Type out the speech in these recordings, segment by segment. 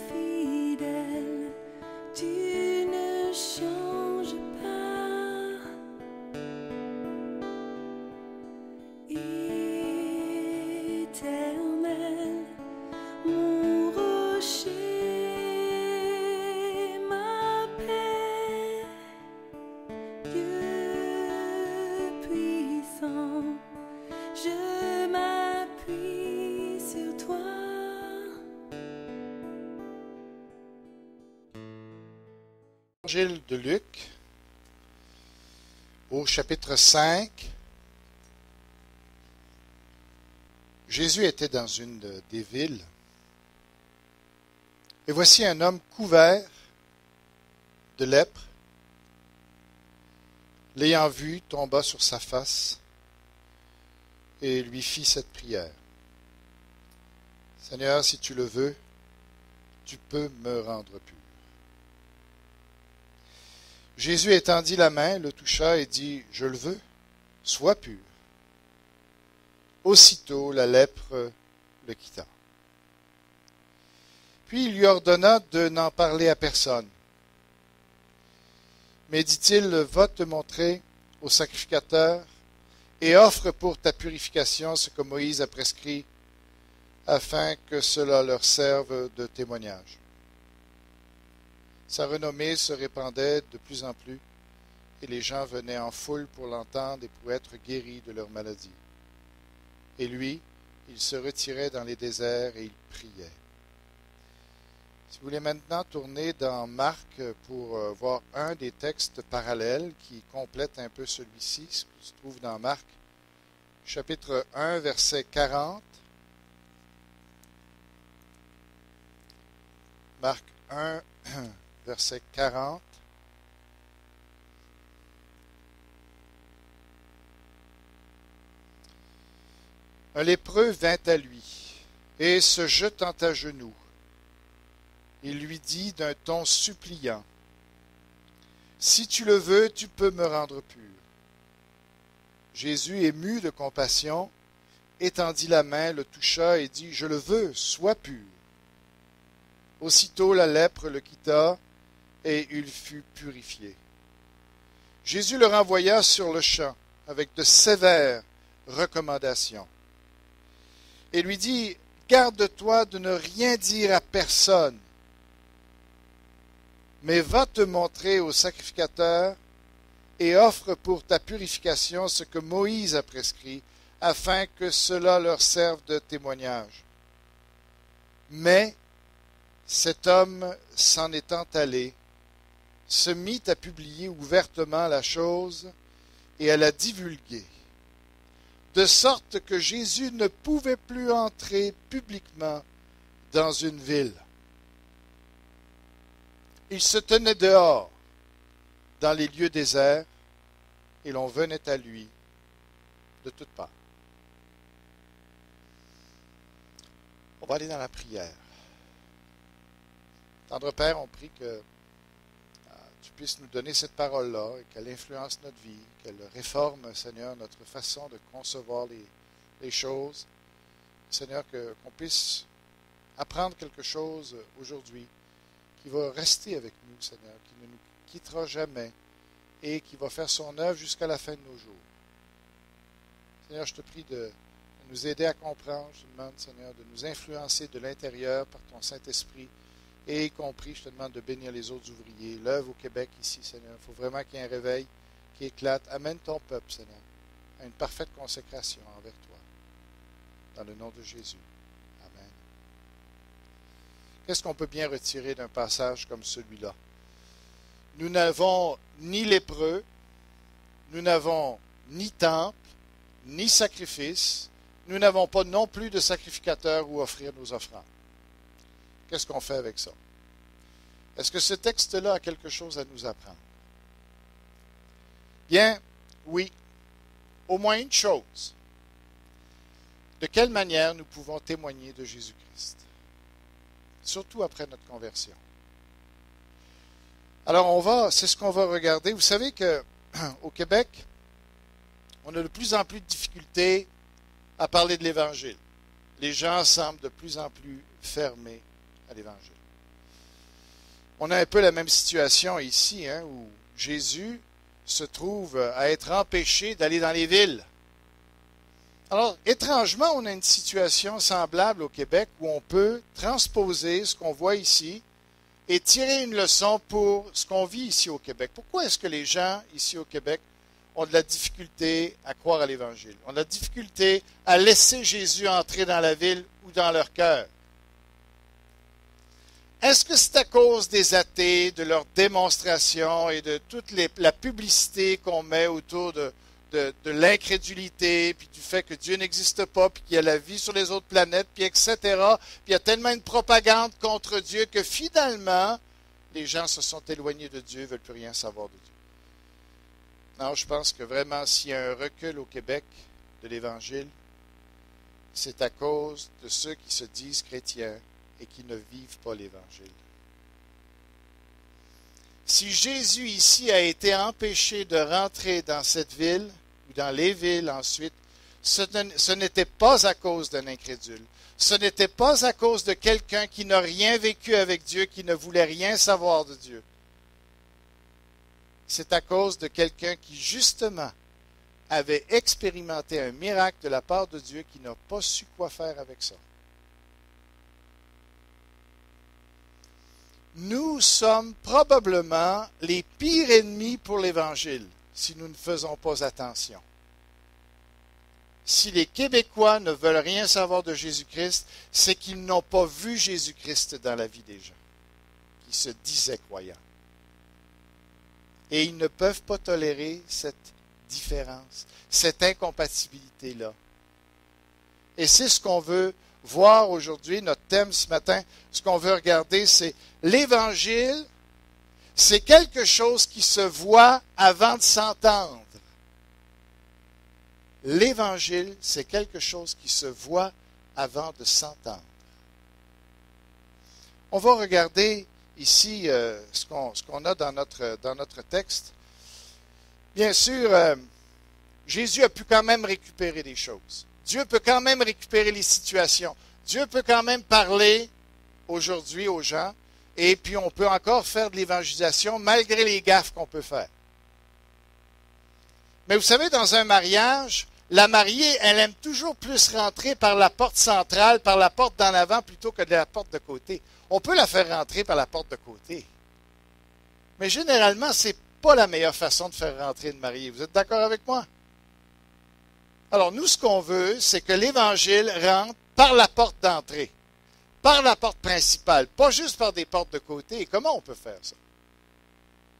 fidèle, tu ne changes pas. Éternel, mon rocher, ma paix, Dieu puissant, je m'appuie sur toi. Évangile de Luc, au chapitre 5, Jésus était dans une des villes, et voici un homme couvert de lèpre, l'ayant vu, tomba sur sa face et lui fit cette prière. Seigneur, si tu le veux, tu peux me rendre pur. Jésus étendit la main, le toucha et dit, je le veux, sois pur. Aussitôt la lèpre le quitta. Puis il lui ordonna de n'en parler à personne. Mais dit-il, va te montrer au sacrificateur et offre pour ta purification ce que Moïse a prescrit, afin que cela leur serve de témoignage. Sa renommée se répandait de plus en plus, et les gens venaient en foule pour l'entendre et pour être guéris de leur maladie. Et lui, il se retirait dans les déserts et il priait. Si vous voulez maintenant tourner dans Marc pour voir un des textes parallèles qui complète un peu celui-ci, ce qui se trouve dans Marc, chapitre 1, verset 40. Marc 1, verset 40. Un lépreux vint à lui, et se jetant à genoux, il lui dit d'un ton suppliant, « Si tu le veux, tu peux me rendre pur. » Jésus, ému de compassion, étendit la main, le toucha et dit, « Je le veux, sois pur. » Aussitôt la lèpre le quitta, et il fut purifié. Jésus le renvoya sur le champ, avec de sévères recommandations, et lui dit, « Garde-toi de ne rien dire à personne, mais va te montrer au sacrificateur et offre pour ta purification ce que Moïse a prescrit, afin que cela leur serve de témoignage. » Mais cet homme, s'en étant allé, se mit à publier ouvertement la chose et à la divulguer, de sorte que Jésus ne pouvait plus entrer publiquement dans une ville. Il se tenait dehors, dans les lieux déserts, et l'on venait à lui de toutes parts. On va aller dans la prière. Tendre Père, on prie que tu puisses nous donner cette parole-là et qu'elle influence notre vie, qu'elle réforme, Seigneur, notre façon de concevoir les choses. Seigneur, qu'on puisse apprendre quelque chose aujourd'hui qui va rester avec nous, Seigneur, qui ne nous quittera jamais et qui va faire son œuvre jusqu'à la fin de nos jours. Seigneur, je te prie de nous aider à comprendre. Je te demande, Seigneur, de nous influencer de l'intérieur par ton Saint-Esprit. Et y compris, je te demande de bénir les autres ouvriers, l'œuvre au Québec ici, Seigneur. Il faut vraiment qu'il y ait un réveil qui éclate. Amène ton peuple, Seigneur, à une parfaite consécration envers toi. Dans le nom de Jésus. Amen. Qu'est-ce qu'on peut bien retirer d'un passage comme celui-là? Nous n'avons ni lépreux, nous n'avons ni temple, ni sacrifice, nous n'avons pas non plus de sacrificateur où offrir nos offrandes. Qu'est-ce qu'on fait avec ça? Est-ce que ce texte-là a quelque chose à nous apprendre? Bien, oui. Au moins une chose. De quelle manière nous pouvons témoigner de Jésus-Christ? Surtout après notre conversion. Alors, c'est ce qu'on va regarder. Vous savez qu'au Québec, on a de plus en plus de difficultés à parler de l'Évangile. Les gens semblent de plus en plus fermés à l'Évangile. On a un peu la même situation ici, hein, où Jésus se trouve à être empêché d'aller dans les villes. Alors, étrangement, on a une situation semblable au Québec où on peut transposer ce qu'on voit ici et tirer une leçon pour ce qu'on vit ici au Québec. Pourquoi est-ce que les gens ici au Québec ont de la difficulté à croire à l'Évangile, ont de la difficulté à laisser Jésus entrer dans la ville ou dans leur cœur? Est-ce que c'est à cause des athées, de leur démonstration et de toute la publicité qu'on met autour de l'incrédulité, puis du fait que Dieu n'existe pas, puis qu'il y a la vie sur les autres planètes, puis etc., puis il y a tellement une propagande contre Dieu que finalement, les gens se sont éloignés de Dieu, ne veulent plus rien savoir de Dieu? Non, je pense que vraiment, s'il y a un recul au Québec de l'Évangile, c'est à cause de ceux qui se disent chrétiens et qui ne vivent pas l'Évangile. Si Jésus ici a été empêché de rentrer dans cette ville, ou dans les villes ensuite, ce n'était pas à cause d'un incrédule. Ce n'était pas à cause de quelqu'un qui n'a rien vécu avec Dieu, qui ne voulait rien savoir de Dieu. C'est à cause de quelqu'un qui, justement, avait expérimenté un miracle de la part de Dieu qui n'a pas su quoi faire avec ça. Nous sommes probablement les pires ennemis pour l'Évangile si nous ne faisons pas attention. Si les Québécois ne veulent rien savoir de Jésus-Christ, c'est qu'ils n'ont pas vu Jésus-Christ dans la vie des gens, qui se disaient croyants. Et ils ne peuvent pas tolérer cette différence, cette incompatibilité-là. Et c'est ce qu'on veut voir aujourd'hui, notre thème ce matin, ce qu'on veut regarder, c'est l'Évangile, c'est quelque chose qui se voit avant de s'entendre. L'Évangile, c'est quelque chose qui se voit avant de s'entendre. On va regarder ici ce qu'on a dans notre texte. Bien sûr, Jésus a pu quand même récupérer des choses. Dieu peut quand même récupérer les situations. Dieu peut quand même parler aujourd'hui aux gens. Et puis on peut encore faire de l'évangélisation malgré les gaffes qu'on peut faire. Mais vous savez, dans un mariage, la mariée, elle aime toujours plus rentrer par la porte centrale, par la porte d'en avant, plutôt que de la porte de côté. On peut la faire rentrer par la porte de côté. Mais généralement, ce n'est pas la meilleure façon de faire rentrer une mariée. Vous êtes d'accord avec moi? Alors, nous, ce qu'on veut, c'est que l'Évangile rentre par la porte d'entrée, par la porte principale, pas juste par des portes de côté. Et comment on peut faire ça?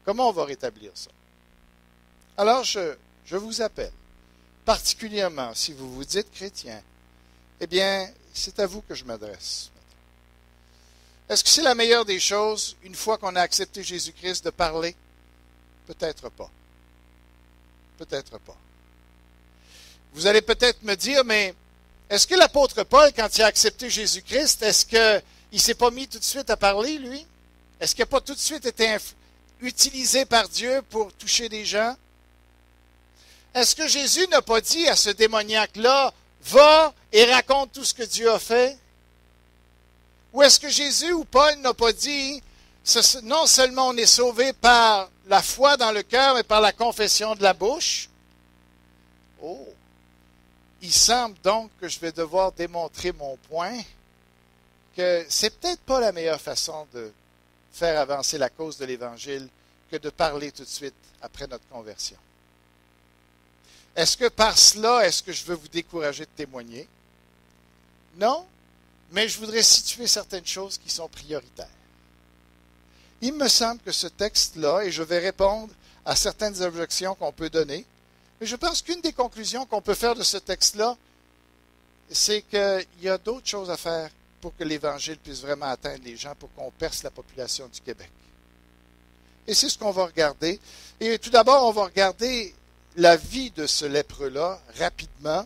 Comment on va rétablir ça? Alors, je vous appelle, particulièrement si vous vous dites chrétien, eh bien, c'est à vous que je m'adresse. Est-ce que c'est la meilleure des choses, une fois qu'on a accepté Jésus-Christ, de parler? Peut-être pas. Peut-être pas. Vous allez peut-être me dire, mais est-ce que l'apôtre Paul, quand il a accepté Jésus-Christ, est-ce qu'il ne s'est pas mis tout de suite à parler, lui? Est-ce qu'il n'a pas tout de suite été utilisé par Dieu pour toucher des gens? Est-ce que Jésus n'a pas dit à ce démoniaque-là, va et raconte tout ce que Dieu a fait? Ou est-ce que Jésus ou Paul n'a pas dit, non seulement on est sauvé par la foi dans le cœur, mais par la confession de la bouche? Oh! Il semble donc que je vais devoir démontrer mon point, que c'est peut-être pas la meilleure façon de faire avancer la cause de l'Évangile que de parler tout de suite après notre conversion. Est-ce que par cela, est-ce que je veux vous décourager de témoigner? Non, mais je voudrais situer certaines choses qui sont prioritaires. Il me semble que ce texte-là, et je vais répondre à certaines objections qu'on peut donner, mais je pense qu'une des conclusions qu'on peut faire de ce texte-là, c'est qu'il y a d'autres choses à faire pour que l'Évangile puisse vraiment atteindre les gens, pour qu'on perce la population du Québec. Et c'est ce qu'on va regarder. Et tout d'abord, on va regarder la vie de ce lépreux-là rapidement.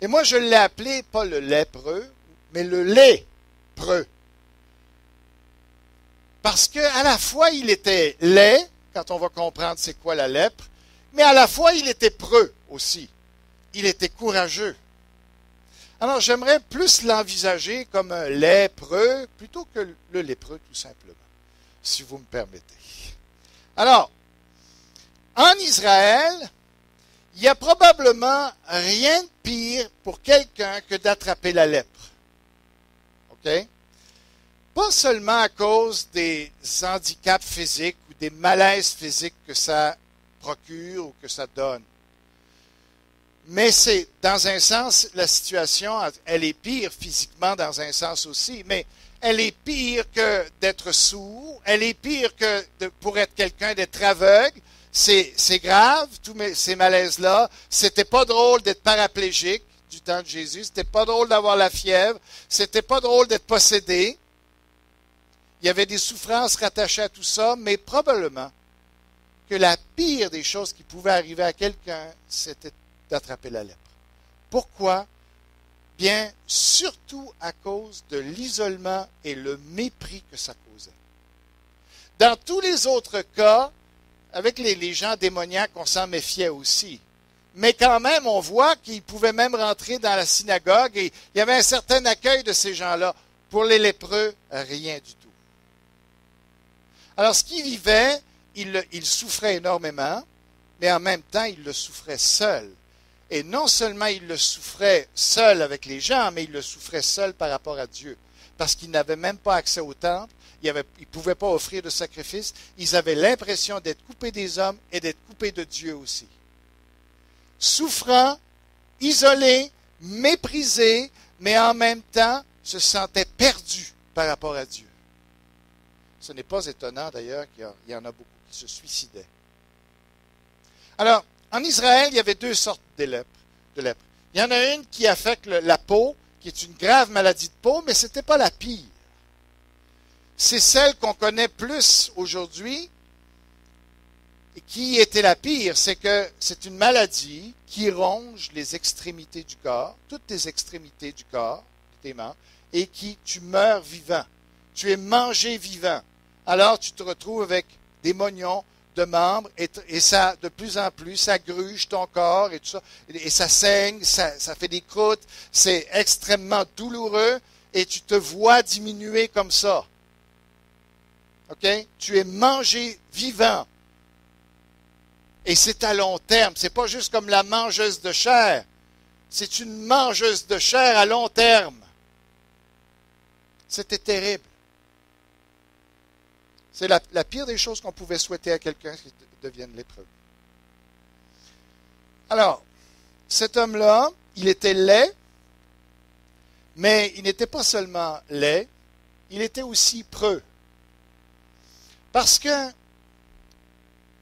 Et moi, je l'ai appelé, pas le lépreux, mais le lépreux. Parce qu'à la fois, il était laid, quand on va comprendre c'est quoi la lèpre, mais à la fois, il était preux aussi. Il était courageux. Alors, j'aimerais plus l'envisager comme un lépreux plutôt que le lépreux, tout simplement, si vous me permettez. Alors, en Israël, il y a probablement rien de pire pour quelqu'un que d'attraper la lèpre. OK? Pas seulement à cause des handicaps physiques ou des malaises physiques que ça procure ou que ça donne. Mais c'est, dans un sens, la situation, elle est pire physiquement dans un sens aussi, mais elle est pire que d'être sourd, elle est pire que pour être quelqu'un d'être aveugle. C'est grave, tous ces malaises-là. C'était pas drôle d'être paraplégique du temps de Jésus, c'était pas drôle d'avoir la fièvre, c'était pas drôle d'être possédé. Il y avait des souffrances rattachées à tout ça, mais probablement que la pire des choses qui pouvaient arriver à quelqu'un, c'était d'attraper la lèpre. Pourquoi? Bien, surtout à cause de l'isolement et le mépris que ça causait. Dans tous les autres cas, avec les gens démoniaques, on s'en méfiait aussi. Mais quand même, on voit qu'ils pouvaient même rentrer dans la synagogue et il y avait un certain accueil de ces gens-là. Pour les lépreux, rien du tout. Alors, ce qu'ils vivaient, ils souffraient énormément, mais en même temps, ils le souffraient seuls. Et non seulement ils le souffraient seuls avec les gens, mais ils le souffraient seuls par rapport à Dieu. Parce qu'ils n'avaient même pas accès au temple, ils ne pouvaient pas offrir de sacrifice, ils avaient l'impression d'être coupés des hommes et d'être coupés de Dieu aussi. Souffrants, isolés, méprisés, mais en même temps se sentaient perdus par rapport à Dieu. Ce n'est pas étonnant d'ailleurs qu'il y en a beaucoup qui se suicidaient. Alors, en Israël, il y avait deux sortes de lèpre. Il y en a une qui affecte la peau, qui est une grave maladie de peau, mais ce n'était pas la pire. C'est celle qu'on connaît plus aujourd'hui. Et qui était la pire? C'est que c'est une maladie qui ronge les extrémités du corps, toutes les extrémités du corps, tes membres, et qui tu meurs vivant. Tu es mangé vivant. Alors tu te retrouves avec des mognons de membres et ça, de plus en plus, ça gruge ton corps et tout ça, et ça saigne, ça fait des croûtes, c'est extrêmement douloureux et tu te vois diminuer comme ça. OK? Tu es mangé vivant. Et c'est à long terme. C'est pas juste comme la mangeuse de chair. C'est une mangeuse de chair à long terme. C'était terrible. C'est la pire des choses qu'on pouvait souhaiter à quelqu'un qui devienne lépreux. Alors, cet homme-là, il était laid, mais il n'était pas seulement laid, il était aussi preux. Parce que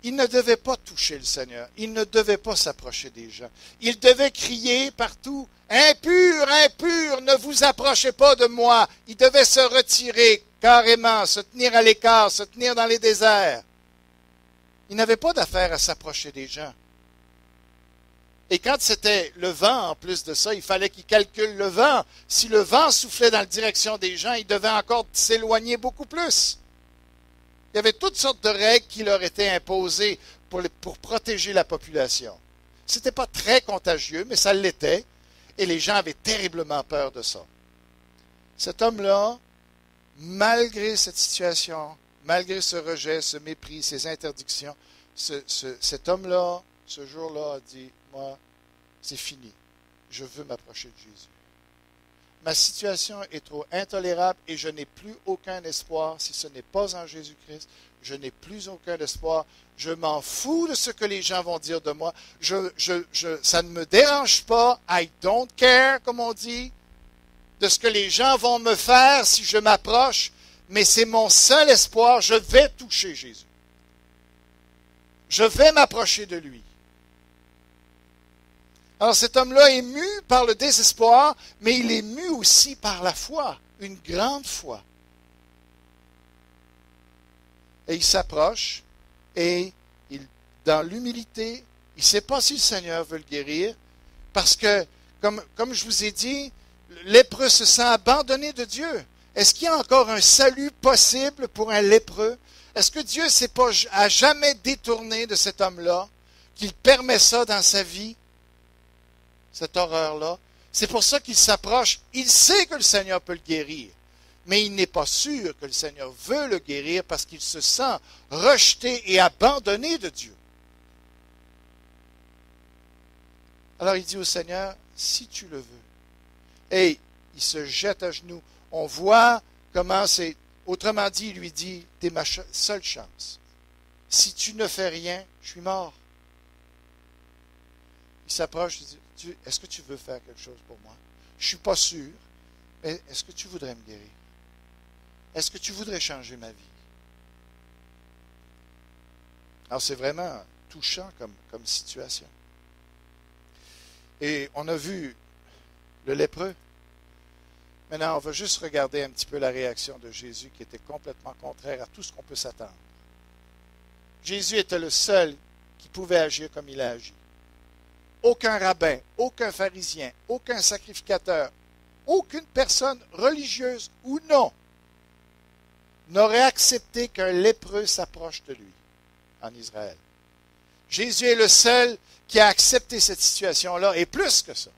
il ne devait pas toucher le Seigneur, il ne devait pas s'approcher des gens. Il devait crier partout, « Impur, impur, ne vous approchez pas de moi !» Il devait se retirer carrément, se tenir à l'écart, se tenir dans les déserts. Il n'avait pas d'affaire à s'approcher des gens. Et quand c'était le vent, en plus de ça, il fallait qu'il calcule le vent. Si le vent soufflait dans la direction des gens, il devait encore s'éloigner beaucoup plus. Il y avait toutes sortes de règles qui leur étaient imposées pour protéger la population. Ce n'était pas très contagieux, mais ça l'était. Et les gens avaient terriblement peur de ça. Cet homme-là, malgré cette situation, malgré ce rejet, ce mépris, ces interdictions, cet homme-là, ce jour-là, a dit, moi, c'est fini. Je veux m'approcher de Jésus. Ma situation est trop intolérable et je n'ai plus aucun espoir. Si ce n'est pas en Jésus-Christ, je n'ai plus aucun espoir. Je m'en fous de ce que les gens vont dire de moi. Ça ne me dérange pas. I don't care, comme on dit, de ce que les gens vont me faire si je m'approche. Mais c'est mon seul espoir. Je vais toucher Jésus. Je vais m'approcher de lui. Alors cet homme-là est mu par le désespoir, mais il est mu aussi par la foi, une grande foi. Et il s'approche et dans l'humilité, il ne sait pas si le Seigneur veut le guérir, parce que, comme je vous ai dit, le lépreux se sent abandonné de Dieu. Est-ce qu'il y a encore un salut possible pour un lépreux? Est-ce que Dieu s'est pas à jamais détourné de cet homme-là, qu'il permet ça dans sa vie? Cette horreur-là. C'est pour ça qu'il s'approche. Il sait que le Seigneur peut le guérir, mais il n'est pas sûr que le Seigneur veut le guérir parce qu'il se sent rejeté et abandonné de Dieu. Alors il dit au Seigneur, si tu le veux. Et il se jette à genoux. On voit comment c'est. Autrement dit, il lui dit, t'es ma seule chance. Si tu ne fais rien, je suis mort. Il s'approche et dit, est-ce que tu veux faire quelque chose pour moi? Je ne suis pas sûr, mais est-ce que tu voudrais me guérir? Est-ce que tu voudrais changer ma vie? Alors c'est vraiment touchant comme situation. Et on a vu le lépreux. Maintenant, on va juste regarder un petit peu la réaction de Jésus qui était complètement contraire à tout ce qu'on peut s'attendre. Jésus était le seul qui pouvait agir comme il a agi. Aucun rabbin, aucun pharisien, aucun sacrificateur, aucune personne religieuse ou non n'aurait accepté qu'un lépreux s'approche de lui en Israël. Jésus est le seul qui a accepté cette situation-là, et plus que ça.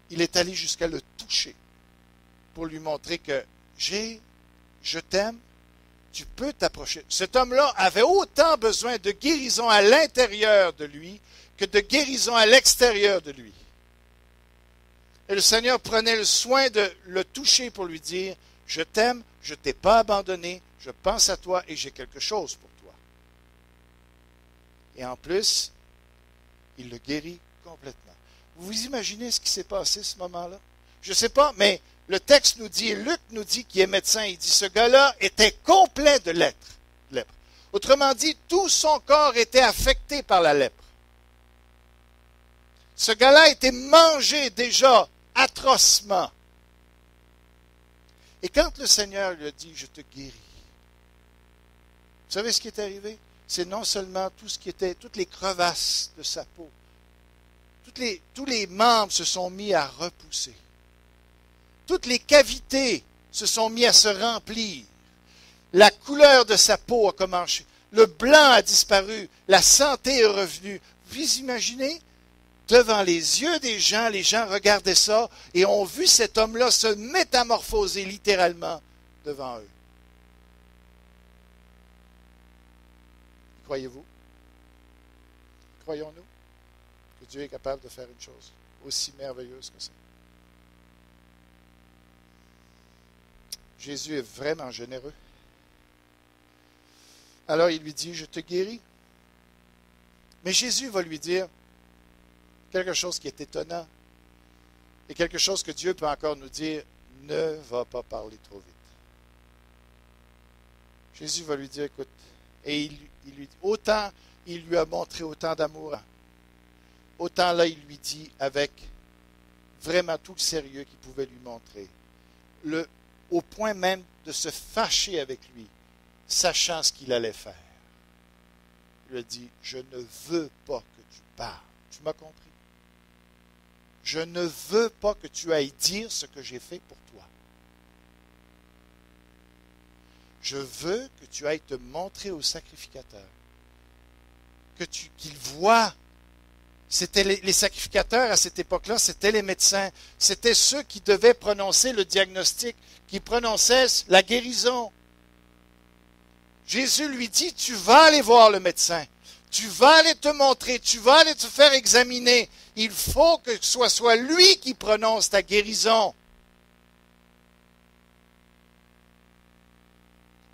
Il est allé jusqu'à le toucher pour lui montrer que je t'aime, tu peux t'approcher. Cet homme-là avait autant besoin de guérison à l'intérieur de lui que de guérison à l'extérieur de lui. Et le Seigneur prenait le soin de le toucher pour lui dire, je t'aime, je ne t'ai pas abandonné, je pense à toi et j'ai quelque chose pour toi. Et en plus, il le guérit complètement. Vous imaginez ce qui s'est passé ce moment-là? Je ne sais pas, mais le texte nous dit, Luc nous dit qu'il est médecin, il dit ce gars-là était complet de lèpre. Autrement dit, tout son corps était affecté par la lèpre. Ce gars-là était mangé déjà atrocement. Et quand le Seigneur lui a dit, je te guéris, vous savez ce qui est arrivé? C'est non seulement tout ce qui était, toutes les crevasses de sa peau, tous les membres se sont mis à repousser. Toutes les cavités se sont mis à se remplir. La couleur de sa peau a commencé. Le blanc a disparu. La santé est revenue. Vous imaginez? Devant les yeux des gens, les gens regardaient ça et ont vu cet homme-là se métamorphoser littéralement devant eux. Croyez-vous? Croyons-nous que Dieu est capable de faire une chose aussi merveilleuse que ça? Jésus est vraiment généreux. Alors il lui dit, je te guéris. Mais Jésus va lui dire quelque chose qui est étonnant et quelque chose que Dieu peut encore nous dire, ne va pas parler trop vite. Jésus va lui dire, écoute, et il lui dit, autant il lui a montré autant d'amour, autant là il lui dit avec vraiment tout le sérieux qu'il pouvait lui montrer, au point même de se fâcher avec lui, sachant ce qu'il allait faire. Il lui a dit, je ne veux pas que tu parles. Tu m'as compris? Je ne veux pas que tu ailles dire ce que j'ai fait pour toi. Je veux que tu ailles te montrer au sacrificateur. Qu'il voit. C'était les sacrificateurs à cette époque-là, c'était les médecins. C'était ceux qui devaient prononcer le diagnostic, qui prononçaient la guérison. Jésus lui dit, tu vas aller voir le médecin. Tu vas aller te montrer, tu vas aller te faire examiner. Il faut que ce soit lui qui prononce ta guérison.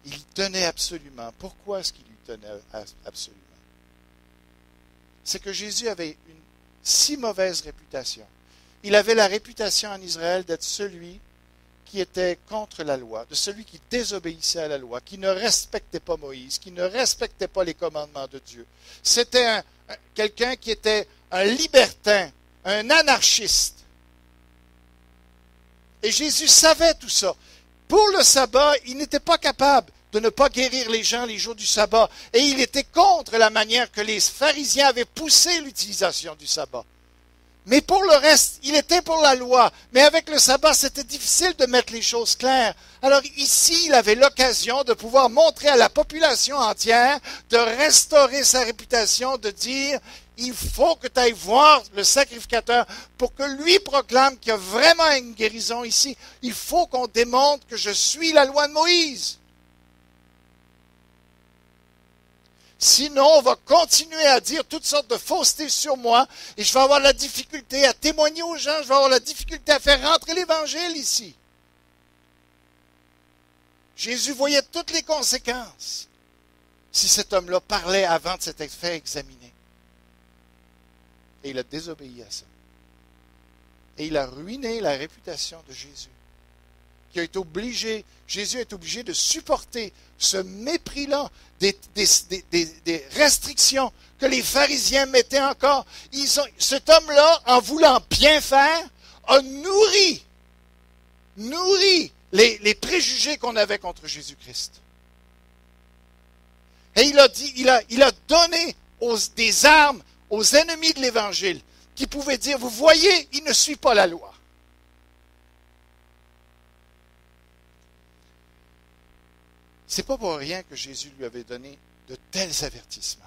Il y tenait absolument. Pourquoi est-ce qu'il y tenait absolument? C'est que Jésus avait une si mauvaise réputation. Il avait la réputation en Israël d'être celui qui était contre la loi, de celui qui désobéissait à la loi, qui ne respectait pas Moïse, qui ne respectait pas les commandements de Dieu. C'était quelqu'un qui était un libertin, un anarchiste. Et Jésus savait tout ça. Pour le sabbat, il n'était pas capable de ne pas guérir les gens les jours du sabbat. Et il était contre la manière que les pharisiens avaient poussé l'utilisation du sabbat. Mais pour le reste, il était pour la loi. Mais avec le sabbat, c'était difficile de mettre les choses claires. Alors ici, il avait l'occasion de pouvoir montrer à la population entière, de restaurer sa réputation, de dire, Il faut que tu ailles voir le sacrificateur pour que lui proclame qu'il y a vraiment une guérison ici. Il faut qu'on démontre que je suis la loi de Moïse. Sinon, on va continuer à dire toutes sortes de faussetés sur moi et je vais avoir la difficulté à témoigner aux gens, je vais avoir la difficulté à faire rentrer l'Évangile ici. Jésus voyait toutes les conséquences si cet homme-là parlait avant de s'être fait examiner. Et il a désobéi à ça. Et il a ruiné la réputation de Jésus. Jésus est obligé de supporter ce mépris-là, des restrictions que les pharisiens mettaient encore. Cet homme-là, en voulant bien faire, a nourri les préjugés qu'on avait contre Jésus-Christ. Et il a donné des armes aux ennemis de l'Évangile qui pouvaient dire, vous voyez, il ne suit pas la loi. C'est pas pour rien que Jésus lui avait donné de tels avertissements.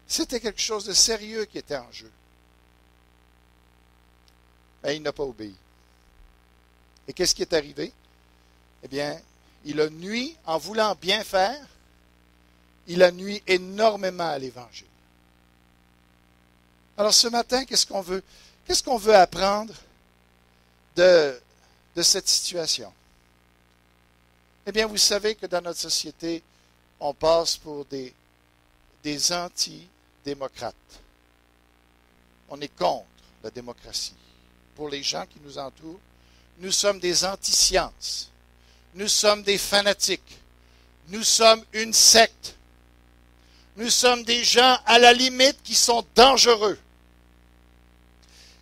C'était quelque chose de sérieux qui était en jeu. Mais il n'a pas obéi. Et qu'est-ce qui est arrivé? Eh bien, il a nui en voulant bien faire. Il a nui énormément à l'Évangile. Alors ce matin, qu'est-ce qu'on veut apprendre de cette situation? Eh bien, vous savez que dans notre société, on passe pour des anti-démocrates. On est contre la démocratie. Pour les gens qui nous entourent, nous sommes des anti-sciences. Nous sommes des fanatiques. Nous sommes une secte. Nous sommes des gens à la limite qui sont dangereux.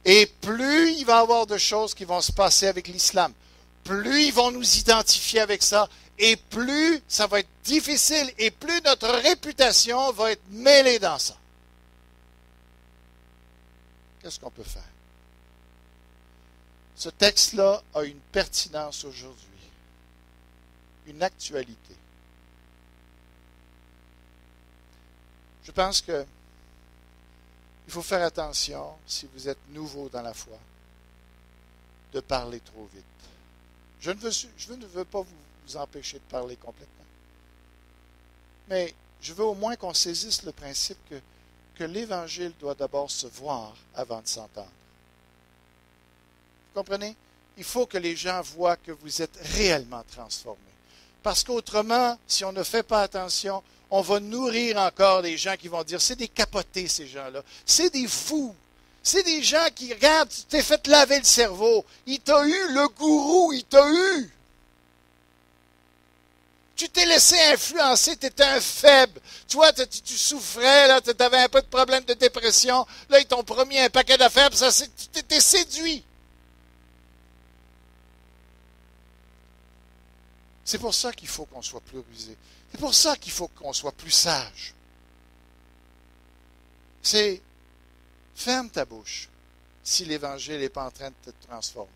Et plus il va y avoir de choses qui vont se passer avec l'islam, plus ils vont nous identifier avec ça, et plus ça va être difficile, et plus notre réputation va être mêlée dans ça. Qu'est-ce qu'on peut faire? Ce texte-là a une pertinence aujourd'hui, une actualité. Je pense que il faut faire attention, si vous êtes nouveau dans la foi, de parler trop vite. Je ne veux pas vous empêcher de parler complètement. Mais je veux au moins qu'on saisisse le principe que l'Évangile doit d'abord se voir avant de s'entendre. Vous comprenez? Il faut que les gens voient que vous êtes réellement transformés. Parce qu'autrement, si on ne fait pas attention, on va nourrir encore des gens qui vont dire, c'est des capotés ces gens-là, c'est des fous. C'est des gens qui regardent, tu t'es fait laver le cerveau. Il t'a eu, le gourou, il t'a eu. Tu t'es laissé influencer, tu étais un faible. Tu vois, tu souffrais, là, tu avais un peu de problème de dépression. Là, ils t'ont promis un paquet d'affaires, puis tu t'étais séduit. C'est pour ça qu'il faut qu'on soit plus rusé. C'est pour ça qu'il faut qu'on soit plus sage. C'est ferme ta bouche si l'Évangile n'est pas en train de te transformer.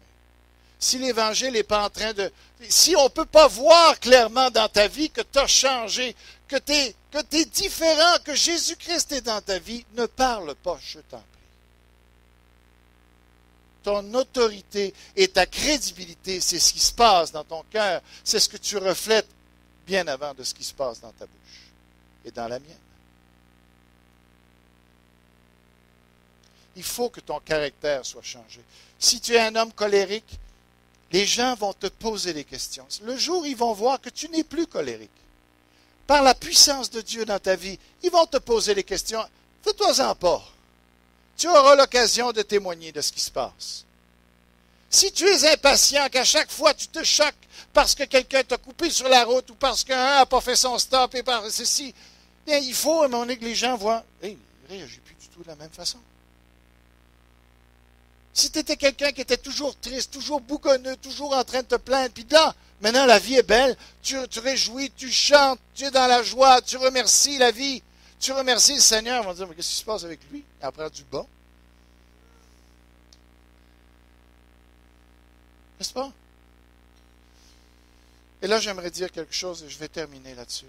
Si l'Évangile n'est pas en train de... Si on ne peut pas voir clairement dans ta vie que tu as changé, que tu es différent, que Jésus-Christ est dans ta vie, ne parle pas, je t'en prie. Ton autorité et ta crédibilité, c'est ce qui se passe dans ton cœur. C'est ce que tu reflètes bien avant de ce qui se passe dans ta bouche et dans la mienne. Il faut que ton caractère soit changé. Si tu es un homme colérique, les gens vont te poser des questions. Le jour où ils vont voir que tu n'es plus colérique, par la puissance de Dieu dans ta vie, ils vont te poser des questions. Fais-toi-en pas. Tu auras l'occasion de témoigner de ce qui se passe. Si tu es impatient, qu'à chaque fois tu te choques parce que quelqu'un t'a coupé sur la route ou parce qu'un n'a pas fait son stop et par ceci, bien, il faut à un moment donné que les gens voient, hey, il ne réagit plus du tout de la même façon. Si tu étais quelqu'un qui était toujours triste, toujours bougonneux, toujours en train de te plaindre, puis là, maintenant la vie est belle, tu réjouis, tu chantes, tu es dans la joie, tu remercies la vie, tu remercies le Seigneur, ils vont dire, mais qu'est-ce qui se passe avec lui? Il apprend du bon. N'est-ce pas? Et là, j'aimerais dire quelque chose et je vais terminer là-dessus.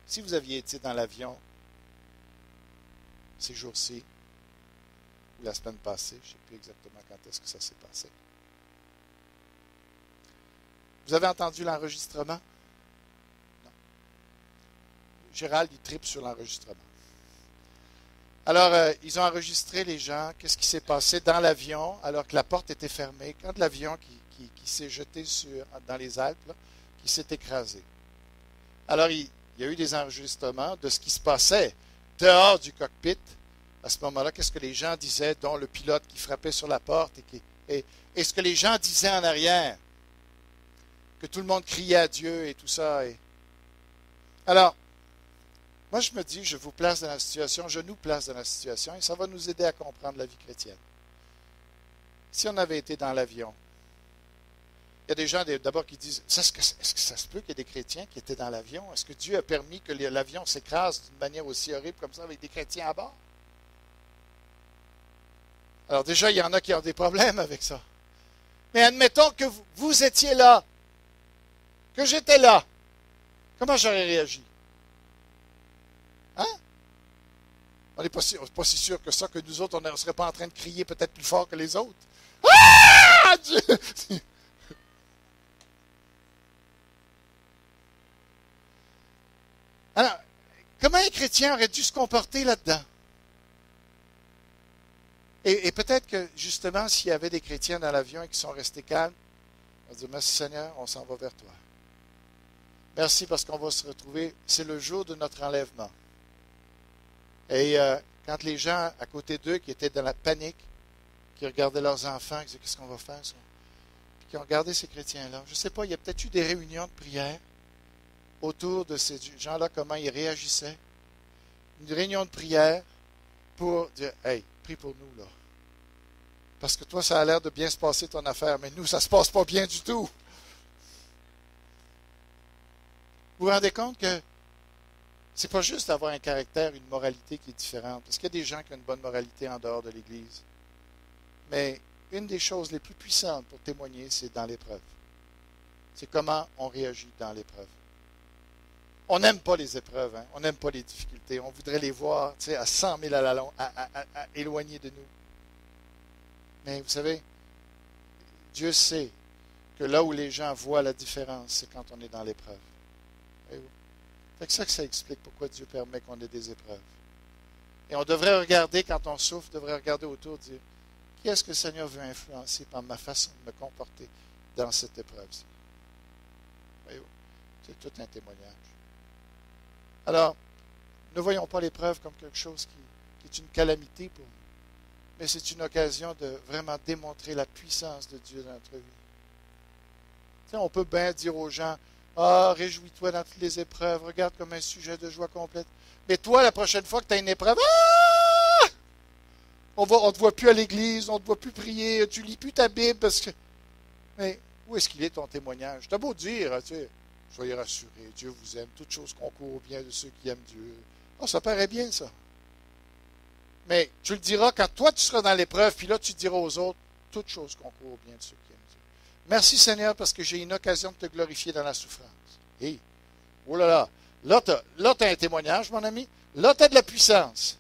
Si vous aviez été dans l'avion ces jours-ci, ou la semaine passée, je ne sais plus exactement quand est-ce que ça s'est passé. Vous avez entendu l'enregistrement? Non. Gérald, il tripe sur l'enregistrement. Alors, ils ont enregistré les gens, qu'est-ce qui s'est passé dans l'avion, alors que la porte était fermée, quand l'avion qui s'est jeté dans les Alpes, là, qui s'est écrasé. Alors, il y a eu des enregistrements de ce qui se passait dehors du cockpit. À ce moment-là, qu'est-ce que les gens disaient, dont le pilote qui frappait sur la porte, et ce que les gens disaient en arrière, que tout le monde criait à Dieu et tout ça. Alors, moi je me dis, je vous place dans la situation, je nous place dans la situation, et ça va nous aider à comprendre la vie chrétienne. Si on avait été dans l'avion, il y a des gens d'abord qui disent, est-ce que ça se peut qu'il y ait des chrétiens qui étaient dans l'avion? Est-ce que Dieu a permis que l'avion s'écrase d'une manière aussi horrible comme ça avec des chrétiens à bord? Alors déjà, il y en a qui ont des problèmes avec ça. Mais admettons que vous étiez là, que j'étais là. Comment j'aurais réagi? Hein? On n'est pas si sûr que ça, que nous autres, on ne serait pas en train de crier peut-être plus fort que les autres. Ah! Dieu! Alors, comment un chrétien aurait dû se comporter là-dedans? Et peut-être que, justement, s'il y avait des chrétiens dans l'avion et qui sont restés calmes, on va dire, merci Seigneur, on s'en va vers toi. Merci parce qu'on va se retrouver, c'est le jour de notre enlèvement. Et quand les gens à côté d'eux, qui étaient dans la panique, qui regardaient leurs enfants, qui disaient, qu'est-ce qu'on va faire, ça? Puis qui ont regardé ces chrétiens-là. Je ne sais pas, il y a peut-être eu des réunions de prière autour de ces gens-là, comment ils réagissaient. Une réunion de prière pour dire, hey, prie pour nous, là. Parce que toi, ça a l'air de bien se passer ton affaire, mais nous, ça ne se passe pas bien du tout. Vous vous rendez compte que c'est pas juste d'avoir un caractère, une moralité qui est différente. Parce qu'il y a des gens qui ont une bonne moralité en dehors de l'Église. Mais une des choses les plus puissantes pour témoigner, c'est dans l'épreuve. C'est comment on réagit dans l'épreuve. On n'aime pas les épreuves, hein? On n'aime pas les difficultés. On voudrait les voir à 100 000 à la longue, éloignés de nous. Mais vous savez, Dieu sait que là où les gens voient la différence, c'est quand on est dans l'épreuve. C'est ça que ça explique pourquoi Dieu permet qu'on ait des épreuves. Et on devrait regarder, quand on souffre, devrait regarder autour et dire, qui est-ce que le Seigneur veut influencer par ma façon de me comporter dans cette épreuve-ci? C'est tout un témoignage. Alors, ne voyons pas l'épreuve comme quelque chose qui est une calamité pour nous, mais c'est une occasion de vraiment démontrer la puissance de Dieu dans notre vie. Tu sais, on peut bien dire aux gens, ah, réjouis-toi dans toutes les épreuves, regarde comme un sujet de joie complète. Mais toi, la prochaine fois que tu as une épreuve, ah! On ne te voit plus à l'église, on ne te voit plus prier, tu ne lis plus ta Bible parce que. Mais où est-ce qu'il est ton témoignage? Tu as beau dire, tu sais, soyez rassurés, Dieu vous aime, toutes choses concourent au bien de ceux qui aiment Dieu. Oh, ça paraît bien, ça. Mais tu le diras quand toi tu seras dans l'épreuve, puis là tu diras aux autres, toutes choses concourent au bien de ceux qui aiment Dieu. Merci Seigneur parce que j'ai une occasion de te glorifier dans la souffrance. Hey, oh là là, là tu as un témoignage, mon ami. Là tu as de la puissance.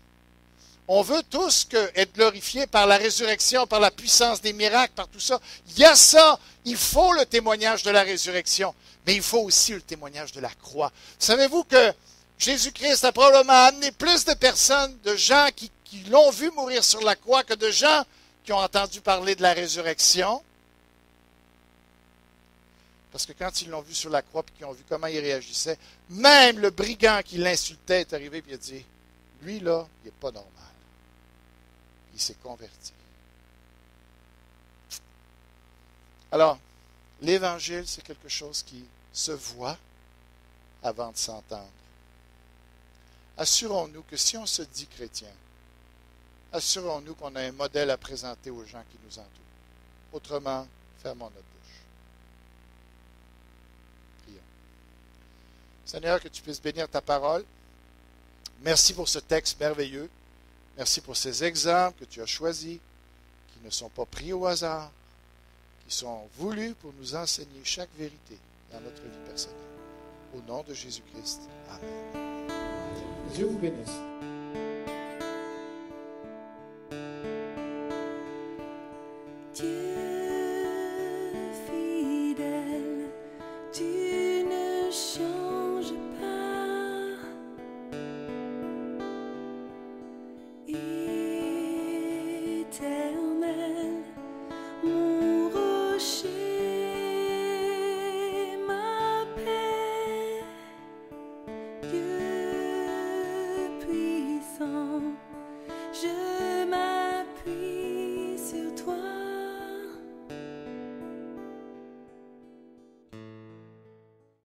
On veut tous être glorifiés par la résurrection, par la puissance des miracles, par tout ça. Il y a ça. Il faut le témoignage de la résurrection. Mais il faut aussi le témoignage de la croix. Savez-vous que Jésus-Christ a probablement amené plus de personnes, de gens qui l'ont vu mourir sur la croix que de gens qui ont entendu parler de la résurrection? Parce que quand ils l'ont vu sur la croix et qu'ils ont vu comment il réagissait, même le brigand qui l'insultait est arrivé et il a dit, lui là, il n'est pas normal. Il s'est converti. Alors, l'Évangile, c'est quelque chose qui se voit avant de s'entendre. Assurons-nous que si on se dit chrétien, assurons-nous qu'on a un modèle à présenter aux gens qui nous entourent. Autrement, fermons notre bouche. Prions. Seigneur, que tu puisses bénir ta parole. Merci pour ce texte merveilleux. Merci pour ces exemples que tu as choisis, qui ne sont pas pris au hasard, qui sont voulus pour nous enseigner chaque vérité dans notre vie personnelle. Au nom de Jésus-Christ. Amen. Dieu vous bénisse.